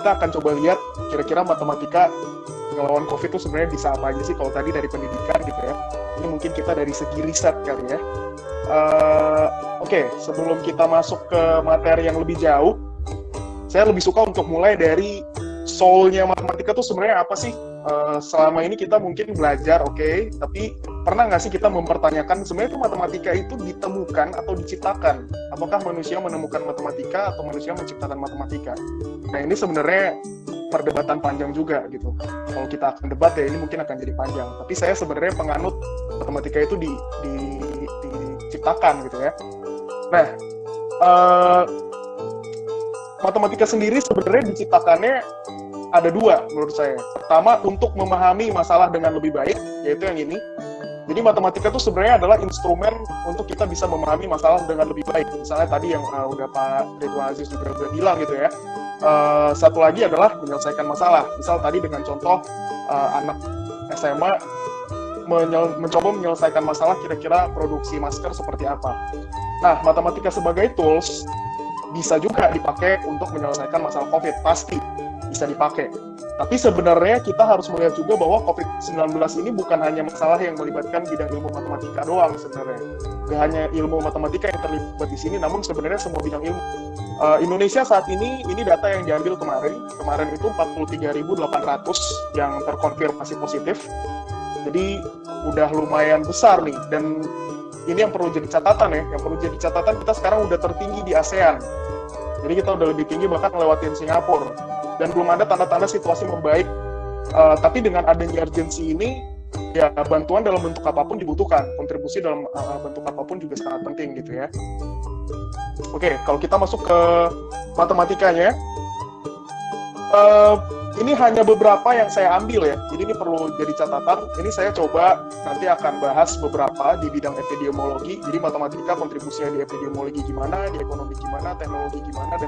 kita akan coba lihat kira-kira matematika ngelawan COVID itu sebenarnya bisa apa aja sih kalau tadi dari pendidikan gitu ya. Ini mungkin kita dari segi riset kali ya. Oke, sebelum kita masuk ke materi yang lebih jauh, saya lebih suka untuk mulai dari soul-nya matematika tuh sebenarnya apa sih? Selama ini kita mungkin belajar, oke, tapi pernah nggak sih kita mempertanyakan sebenarnya itu matematika itu ditemukan atau diciptakan? Apakah manusia menemukan matematika atau manusia menciptakan matematika? Nah ini sebenarnya perdebatan panjang juga gitu. Kalau kita akan debat ya ini mungkin akan jadi panjang. Tapi saya sebenarnya penganut matematika itu diciptakan gitu ya. Nah, matematika sendiri sebenarnya diciptakannya ada dua menurut saya. Pertama, untuk memahami masalah dengan lebih baik, yaitu yang ini. Jadi matematika itu sebenarnya adalah instrumen untuk kita bisa memahami masalah dengan lebih baik. Misalnya tadi yang udah Pak Ridwan Aziz juga udah bilang gitu ya. Satu lagi adalah menyelesaikan masalah. Misal tadi dengan contoh anak SMA mencoba menyelesaikan masalah kira-kira produksi masker seperti apa. Nah, matematika sebagai tools bisa juga dipakai untuk menyelesaikan masalah COVID, pasti bisa dipakai. Tapi sebenarnya kita harus melihat juga bahwa COVID-19 ini bukan hanya masalah yang melibatkan bidang ilmu matematika doang sebenarnya. Gak hanya ilmu matematika yang terlibat di sini, namun sebenarnya semua bidang ilmu. Indonesia saat ini data yang diambil kemarin itu 43.800 yang terkonfirmasi positif. Jadi udah lumayan besar nih, dan ini yang perlu jadi catatan ya, kita sekarang udah tertinggi di ASEAN. Jadi kita udah lebih tinggi bahkan ngelewatin Singapura. Dan belum ada tanda-tanda situasi membaik. Tapi dengan adanya urgensi ini, ya bantuan dalam bentuk apapun dibutuhkan. Kontribusi dalam bentuk apapun juga sangat penting gitu ya. Oke, kalau kita masuk ke matematikanya, ini hanya beberapa yang saya ambil ya. Jadi ini perlu jadi catatan. Ini saya coba nanti akan bahas beberapa di bidang epidemiologi. Jadi matematika kontribusinya di epidemiologi gimana, di ekonomi gimana, teknologi gimana, dan